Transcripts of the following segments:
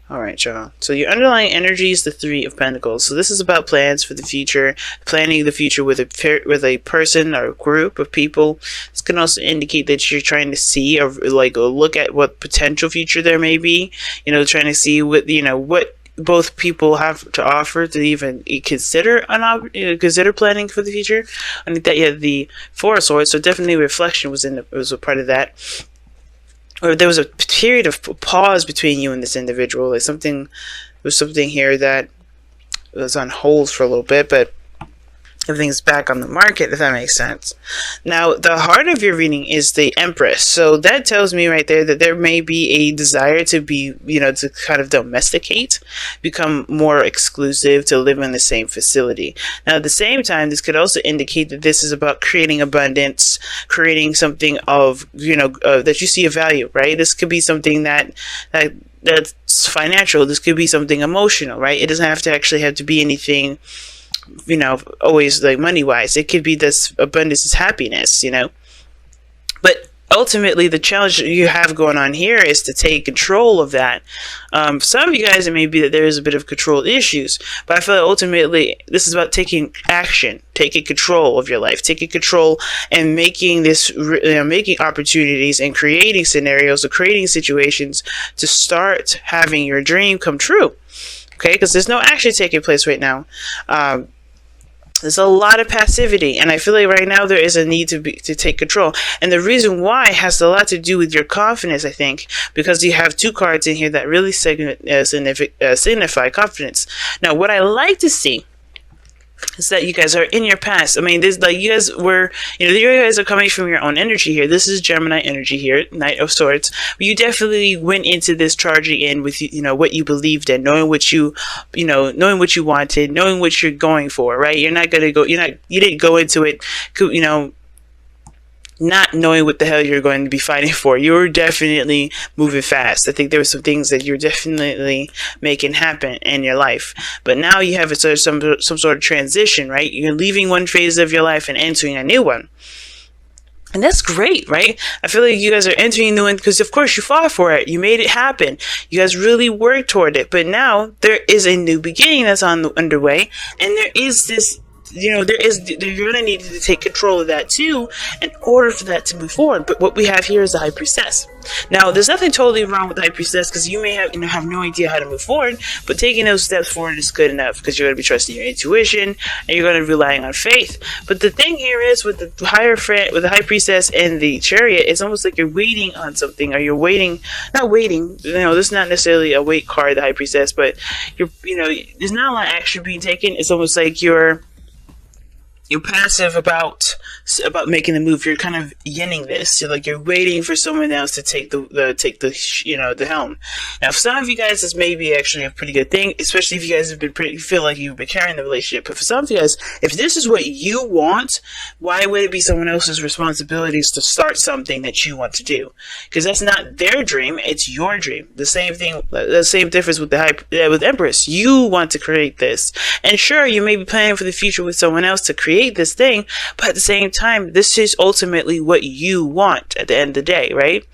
All right, y'all. So your underlying energy is the Three of Pentacles. So this is about plans for the future, planning the future with a person or a group of people. This can also indicate that you're trying to see or like look at what potential future there may be. You know, trying to see what both people have to offer to even consider consider planning for the future. I think that you had the Four of Swords, so definitely reflection was a part of that. Or there was a period of pause between you and this individual. Like there was something here that was on hold for a little bit, but everything's back on the market, if that makes sense. Now, the heart of your reading is the Empress. So that tells me right there that there may be a desire to be, to kind of domesticate, become more exclusive, to live in the same facility. Now, at the same time, this could also indicate that this is about creating abundance, creating something of, that you see a value, right? This could be something that's financial. This could be something emotional, right? It doesn't have to be anything always like money wise. It could be this abundance is happiness, but ultimately the challenge you have going on here is to take control of that. Some of you guys, it may be that there is a bit of control issues, but I feel like ultimately this is about taking action, taking control of your life, taking control and making making opportunities and creating scenarios or creating situations to start having your dream come true. Okay, because there's no action taking place right now. There's a lot of passivity, and I feel like right now there is a need to take control. And the reason why has a lot to do with your confidence, I think, because you have two cards in here that really signify confidence. Now, what I like to see is that you guys are in your past. I mean, this like you guys were, you guys are coming from your own energy here. This is Gemini energy here, Knight of Swords. But you definitely went into this charging in with what you believed in, knowing what you wanted, knowing what you're going for, right? You didn't go into it, not knowing what the hell you're going to be fighting for. You were definitely moving fast. I think there were some things that you're definitely making happen in your life. But now you have some sort of transition, right? You're leaving one phase of your life and entering a new one. And that's great, right? I feel like you guys are entering a new one because, of course, you fought for it. You made it happen. You guys really worked toward it. But now there is a new beginning that's underway. And there is this you're going to need to take control of that too in order for that to move forward. But what we have here is the High Priestess. Now, there's nothing totally wrong with the High Priestess because you may have no idea how to move forward, but taking those steps forward is good enough because you're going to be trusting your intuition and you're going to be relying on faith. But the thing here is with the High Priestess and the Chariot, it's almost like you're waiting on something, or you're not waiting. This is not necessarily a wait card, the High Priestess, but there's not a lot of action being taken. It's almost like you're passive about making the move. You're kind of yinning this. You're waiting for someone else to take the helm. Now, for some of you guys, this may be actually a pretty good thing, especially if you guys feel like you've been carrying the relationship. But for some of you guys, if this is what you want, why would it be someone else's responsibilities to start something that you want to do? Because that's not their dream; it's your dream. The same thing. The same difference with with Empress. You want to create this, and sure, you may be planning for the future with someone else to create this thing, but at the same time, this is ultimately what you want at the end of the day, right?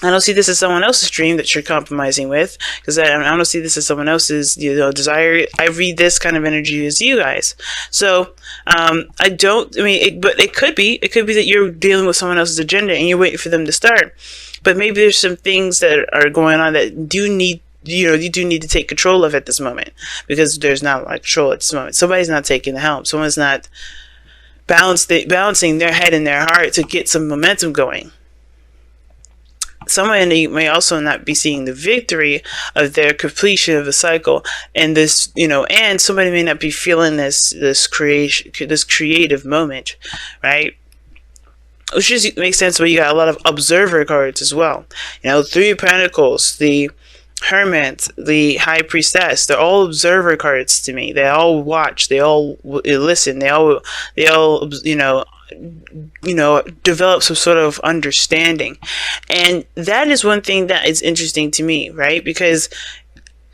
I don't see this as someone else's dream that you're compromising with, because I don't see this as someone else's desire. I read this kind of energy as you guys. So but it could be that you're dealing with someone else's agenda and you're waiting for them to start. But maybe there's some things that are going on that you do need to take control of at this moment, because there's not a lot of control at this moment. Somebody's not taking the helm. Someone's not balancing their head and their heart to get some momentum going. Somebody may also not be seeing the victory of their completion of the cycle, and and somebody may not be feeling this creative moment, right? Which just makes sense, but you got a lot of observer cards as well. Three of Pentacles, the Hermit, the High Priestess, they're all observer cards to me. They all watch, they all listen, they all develop some sort of understanding. And that is one thing that is interesting to me, right? Because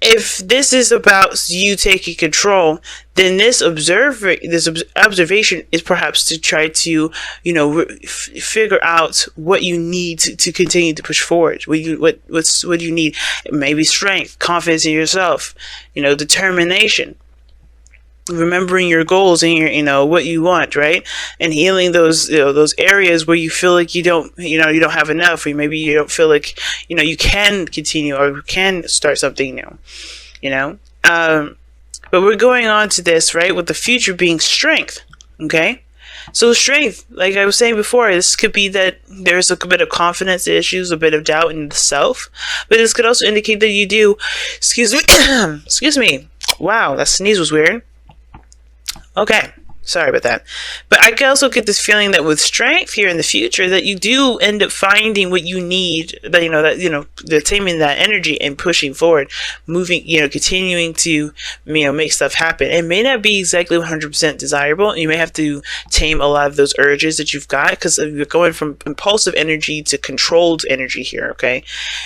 if this is about you taking control, then this observation is perhaps to try to, figure out what you need to continue to push forward. What do you need? Maybe strength, confidence in yourself, determination, remembering your goals and your what you want, right? And healing those those areas where you feel like you don't have enough, or maybe you don't feel like you can continue or can start something new. But we're going on to this, right, with the future being strength. Okay, so strength, like I was saying before, this could be that there's a bit of confidence issues, a bit of doubt in the self, but this could also indicate that you do, excuse me, wow, that sneeze was weird. Okay, sorry about that. But I can also get this feeling that with strength here in the future, that you do end up finding what you need, that taming that energy and pushing forward, moving, continuing to, make stuff happen. It may not be exactly 100% desirable. You may have to tame a lot of those urges that you've got, because you're going from impulsive energy to controlled energy here, okay?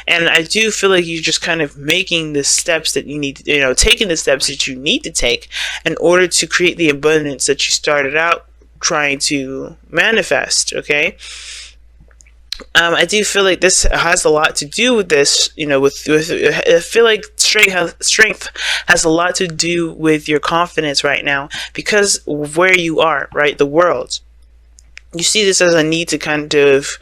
And I do feel like you're just kind of making the steps that you need, taking the steps that you need to take in order to create the abundance that you started out trying to manifest, okay? I do feel like this has a lot to do with this, I feel like strength has a lot to do with your confidence right now, because of where you are, right? The world. You see this as a need to kind of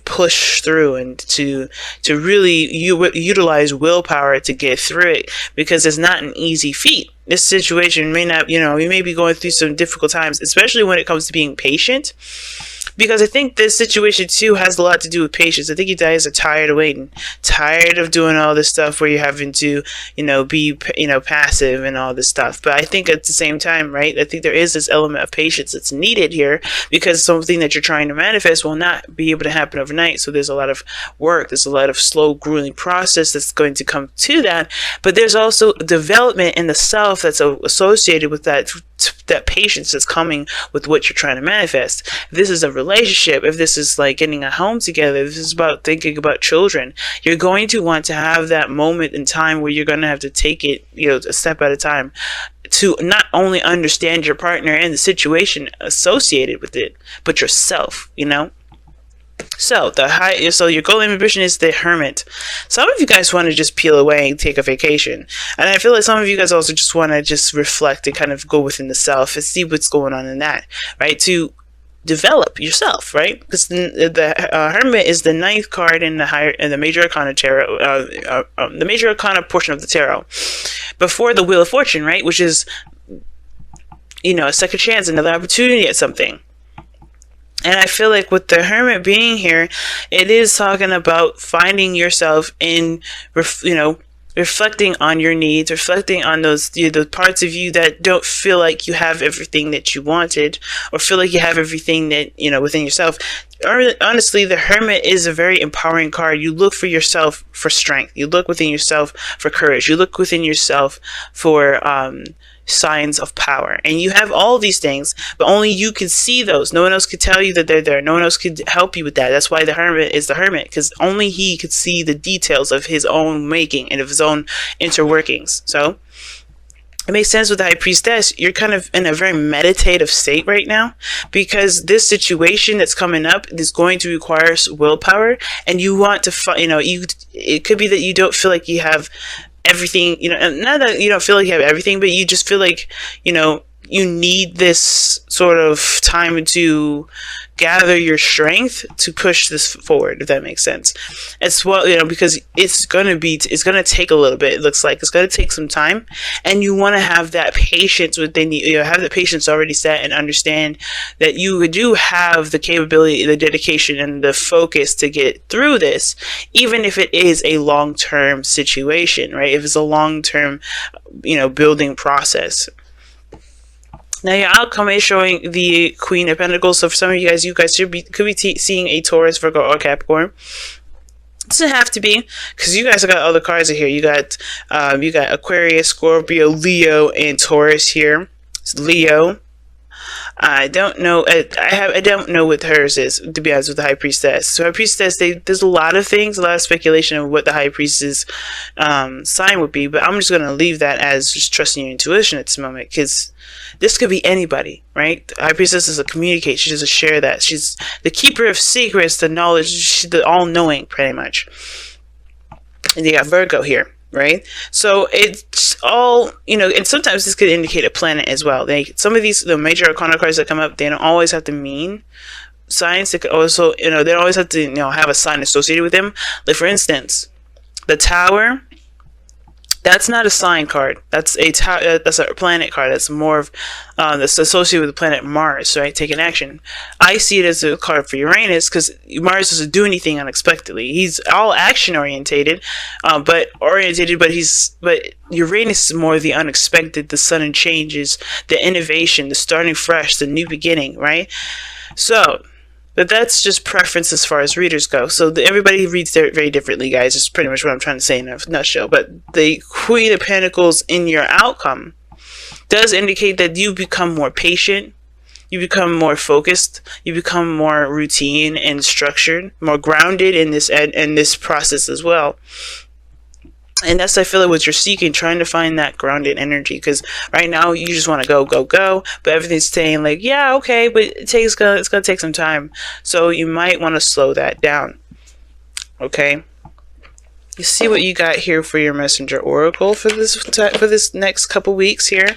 push through and to really utilize willpower to get through it, because it's not an easy feat. This situation may not, you may be going through some difficult times, especially when it comes to being patient. Because I think this situation too has a lot to do with patience. I think you guys are tired of waiting, tired of doing all this stuff where you're having to, be, passive and all this stuff. But I think at the same time, right, I think there is this element of patience that's needed here, because something that you're trying to manifest will not be able to happen overnight. So there's a lot of work, there's a lot of slow, grueling process that's going to come to that. But there's also development in the self that's associated with that patience that's coming with what you're trying to manifest. If this is a relationship, if this is like getting a home together, if this is about thinking about children, you're going to want to have that moment in time where you're going to have to take it, a step at a time, to not only understand your partner and the situation associated with it, but yourself, So your goal and ambition is the Hermit. Some of you guys want to just peel away and take a vacation, and I feel like some of you guys also just want to just reflect and kind of go within the self and see what's going on in that, right? To develop yourself, right? Because the Hermit is the 9th card in the Major Arcana tarot, the Major Arcana portion of the tarot, before the Wheel of Fortune, right? Which is, a second chance, another opportunity at something. And I feel like with the Hermit being here, it is talking about finding yourself in, reflecting on your needs, reflecting on those the parts of you that don't feel like you have everything that you wanted, or feel like you have everything that, within yourself. Honestly, the Hermit is a very empowering card. You look for yourself for strength. You look within yourself for courage. You look within yourself for signs of power, and you have all these things, but only you can see those. No one else could tell you that they're there. No one else could help you with that. That's why the Hermit is the Hermit, because only he could see the details of his own making and of his own interworkings. So it makes sense with the High Priestess. You're kind of in a very meditative state right now, because this situation that's coming up is going to require willpower, and you want to it could be that you don't feel like you have everything, not that you don't feel like you have everything, but you just feel like, you need this sort of time to gather your strength to push this forward, if that makes sense. As well, because it's going to take a little bit. It looks like it's going to take some time, and you want to have that patience within you, have the patience already set, and understand that you do have the capability, the dedication, and the focus to get through this, even if it is a long-term situation, right? If it's a long-term, building process. Now your outcome is showing the Queen of Pentacles. So for some of you guys could be seeing a Taurus, Virgo, or Capricorn. It doesn't have to be, because you guys have got other cards in here. You got Aquarius, Scorpio, Leo, and Taurus here. It's Leo. I don't know. I don't know what hers is, to be honest, with the high priestess. So high priestess, there's a lot of things, a lot of speculation of what the high priestess sign would be. But I'm just gonna leave that as just trusting your intuition at this moment, because this could be anybody, right? The high priestess is a communicate. She doesn't share that. She's the keeper of secrets, the knowledge. She's the all-knowing, pretty much. And you got Virgo here. Right, so it's all, and sometimes this could indicate a planet as well. Some of the major arcana cards that come up, they don't always have to mean signs. They could also, they don't always have to, have a sign associated with them. Like, for instance, the Tower. That's not a sign card. That's that's a planet card. That's more of that's associated with the planet Mars, right? Taking action. I see it as a card for Uranus, because Mars doesn't do anything unexpectedly. He's all action orientated, but Uranus is more the unexpected, the sudden changes, the innovation, the starting fresh, the new beginning, right? So. But that's just preference as far as readers go. So everybody reads very differently, guys. It's pretty much what I'm trying to say in a nutshell. But the Queen of Pentacles in your outcome does indicate that you become more patient, you become more focused, you become more routine and structured, more grounded in this process as well. And that's, I feel like, what you're seeking, trying to find that grounded energy. Because right now, you just want to go, go, go. But everything's saying, like, yeah, okay, but it's going to take some time. So you might want to slow that down. Okay? You see what you got here for your messenger oracle for this next couple weeks here?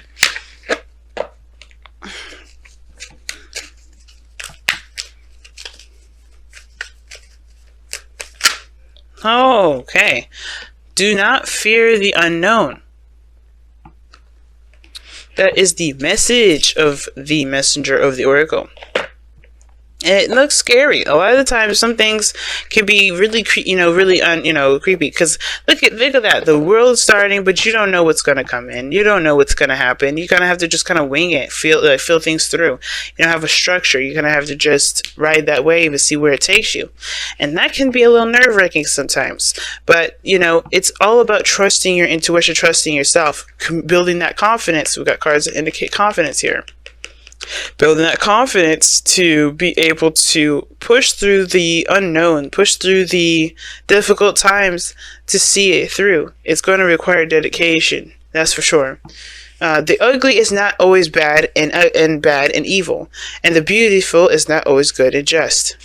Oh, okay. Do not fear the unknown. That is the message of the messenger of the oracle. And it looks scary. A lot of the times, some things can be really, creepy. Because look at that. The world's starting, but you don't know what's going to come in. You don't know what's going to happen. You're going to have to just kind of wing it, feel things through. You don't have a structure. You're going to have to just ride that wave and see where it takes you. And that can be a little nerve-wracking sometimes. But, it's all about trusting your intuition, trusting yourself, building that confidence. We've got cards that indicate confidence here. Building that confidence to be able to push through the unknown, push through the difficult times to see it through. It's going to require dedication, that's for sure. The ugly is not always bad and evil, and the beautiful is not always good and just.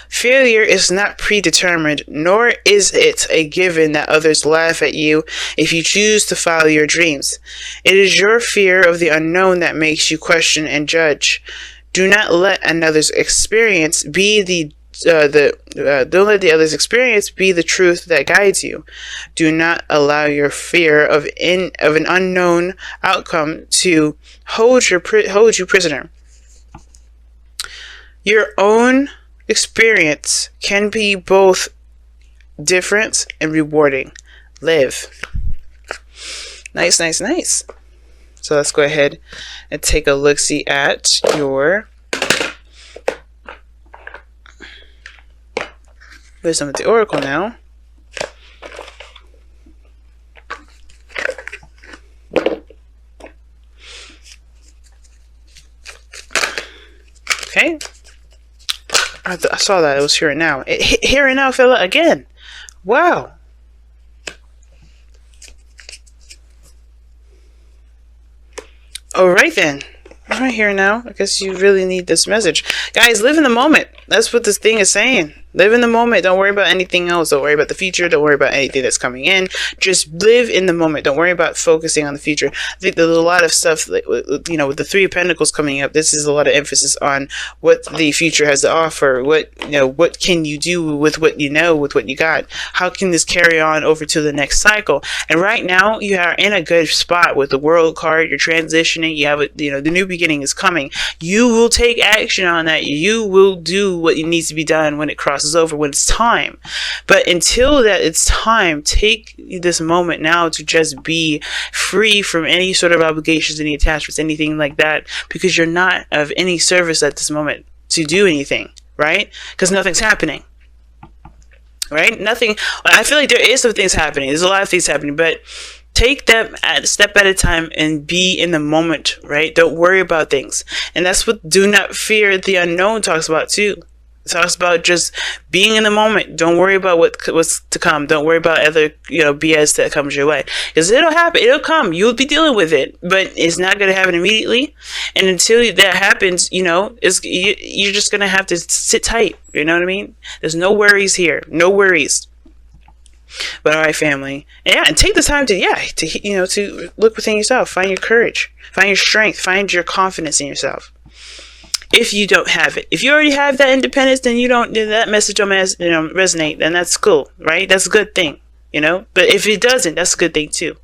Failure is not predetermined, nor is it a given that others laugh at you if you choose to follow your dreams. It is your fear of the unknown that makes you question and judge. Do not let another's experience be don't let the other's experience be the truth that guides you. Do not allow your fear of an unknown outcome to hold you prisoner. Your own experience can be both different and rewarding. Live. Nice, nice, nice. So let's go ahead and take a look-see at your wisdom of the oracle now. Okay. I saw that. It was here and now. Here and now, fella, again. Wow. All right, then. All right, here and now. I guess you really need this message. Guys, live in the moment. That's what this thing is saying. Live in the moment. Don't worry about anything else. Don't worry about the future. Don't worry about anything that's coming in. Just live in the moment. Don't worry about focusing on the future. I think there's a lot of stuff, with the Three of Pentacles coming up. This is a lot of emphasis on what the future has to offer. What can you do with what you know, with what you got? How can this carry on over to the next cycle? And right now, you are in a good spot with the World card. You're transitioning. You have the new beginning is coming. You will take action on that. You will do what needs to be done when it crosses over, when it's time. But until that it's time, take this moment now to just be free from any sort of obligations, any attachments, anything like that, because you're not of any service at this moment to do anything, right? Because nothing's happening, right? Nothing. I feel like there is some things happening. There's a lot of things happening, but Take them a step at a time and be in the moment, right? Don't worry about things. And that's what do not fear the unknown talks about too. It talks about just being in the moment. Don't worry about what's to come. Don't worry about other, BS that comes your way. Because it'll happen. It'll come. You'll be dealing with it. But it's not going to happen immediately. And until that happens, you're just going to have to sit tight. You know what I mean? There's no worries here. No worries. But all right, family, and take the time to look within yourself, find your courage, find your strength, find your confidence in yourself. If you don't have it, if you already have that independence, then that message don't resonate. Then that's cool, right? That's a good thing, But if it doesn't, that's a good thing too.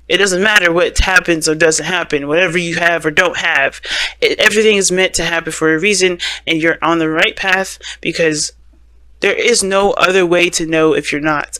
It doesn't matter what happens or doesn't happen. Whatever you have or don't have, everything is meant to happen for a reason, and you're on the right path because there is no other way to know if you're not.